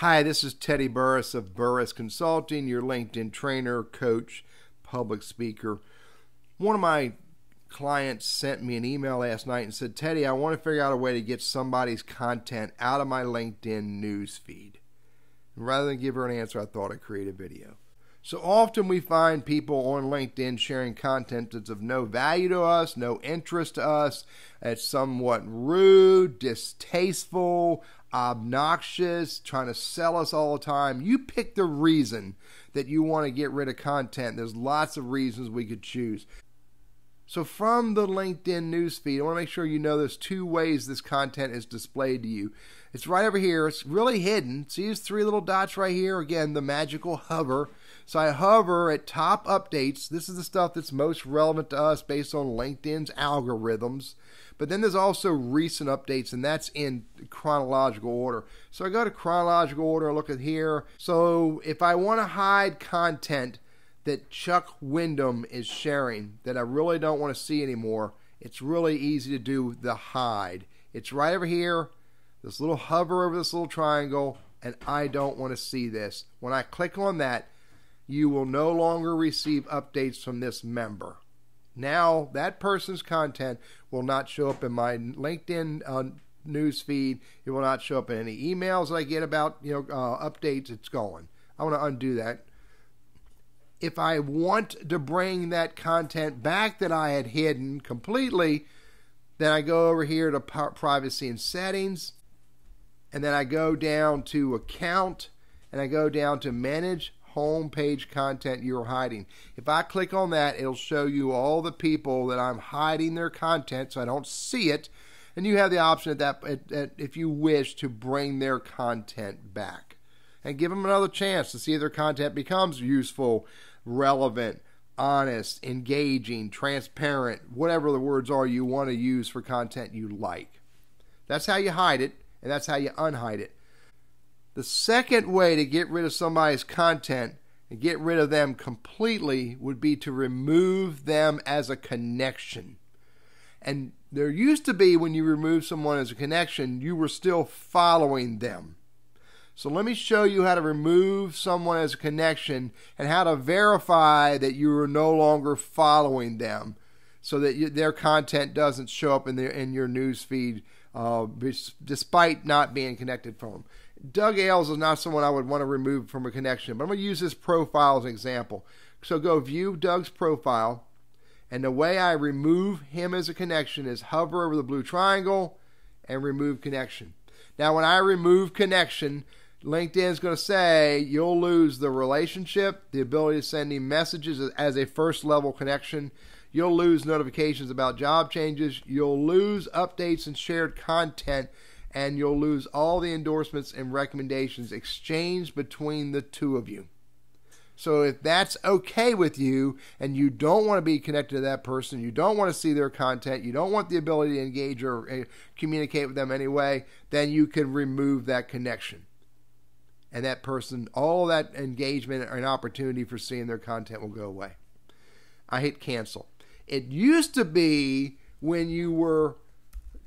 Hi, this is TLBurriss of Burriss Consulting, your LinkedIn trainer, coach, public speaker. One of my clients sent me an email last night and said, Teddy, I want to figure out a way to get somebody's content out of my LinkedIn newsfeed. Rather than give her an answer, I thought I'd create a video. So often we find people on LinkedIn sharing content that's of no value to us, no interest to us. It's somewhat rude, distasteful, obnoxious, trying to sell us all the time. You pick the reason that you want to get rid of content. There's lots of reasons we could choose. So from the LinkedIn newsfeed, I want to make sure you know there's two ways this content is displayed to you. It's right over here. It's really hidden. See these three little dots right here? Again, the magical hover. So I hover at top updates. This is the stuff that's most relevant to us based on LinkedIn's algorithms. But then there's also recent updates, and that's in chronological order. So I go to chronological order, look at here. So if I want to hide content that Chuck Wyndham is sharing that I really don't want to see anymore, it's really easy to do the hide. It's right over here, this little hover over this little triangle, and I don't want to see this. When I click on that, you will no longer receive updates from this member. Now that person's content will not show up in my LinkedIn news feed. It will not show up in any emails that I get about updates. It's gone. I want to undo that. If I want to bring that content back that I had hidden completely, then I go over here to privacy and settings, and then I go down to account, and I go down to manage homepage content you're hiding. If I click on that, it'll show you all the people that I'm hiding their content so I don't see it, and you have the option if you wish to bring their content back and give them another chance to see if their content becomes useful, relevant, honest, engaging, transparent, whatever the words are you want to use for content you like. That's how you hide it, and that's how you unhide it. The second way to get rid of somebody's content and get rid of them completely would be to remove them as a connection. And there used to be, when you remove someone as a connection, you were still following them. So let me show you how to remove someone as a connection and how to verify that you are no longer following them so that their content doesn't show up in your news feed despite not being connected from them. Doug Ailes is not someone I would want to remove from a connection, but I'm going to use this profile as an example. So go view Doug's profile, and the way I remove him as a connection is hover over the blue triangle and remove connection. Now when I remove connection, LinkedIn is going to say you'll lose the relationship, the ability to send him messages as a first level connection. You'll lose notifications about job changes. You'll lose updates and shared content, and you'll lose all the endorsements and recommendations exchanged between the two of you. So if that's okay with you and you don't want to be connected to that person, you don't want to see their content, you don't want the ability to engage or communicate with them anyway, then you can remove that connection. And that person, all that engagement and opportunity for seeing their content will go away. I hit cancel. It used to be when you were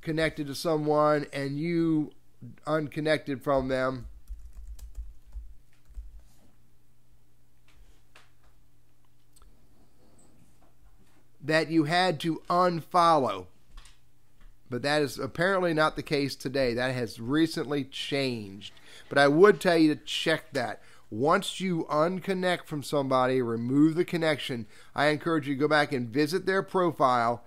connected to someone and you unconnected from them, that you had to unfollow. But that is apparently not the case today. That has recently changed. But I would tell you to check that. Once you unconnect from somebody, remove the connection, I encourage you to go back and visit their profile,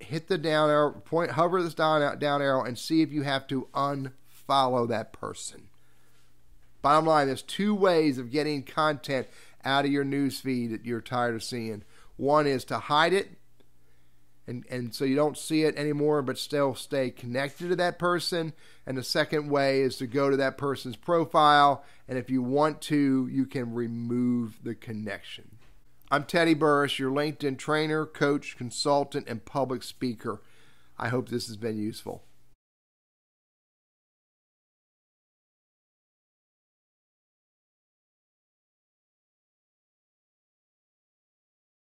hit the down arrow, hover this down arrow, and see if you have to unfollow that person. Bottom line, there's two ways of getting content out of your news feed that you're tired of seeing. One is to hide it, and so you don't see it anymore, but still stay connected to that person. And the second way is to go to that person's profile, and if you want to, you can remove the connection. I'm TLBurriss, your LinkedIn trainer, coach, consultant, and public speaker. I hope this has been useful.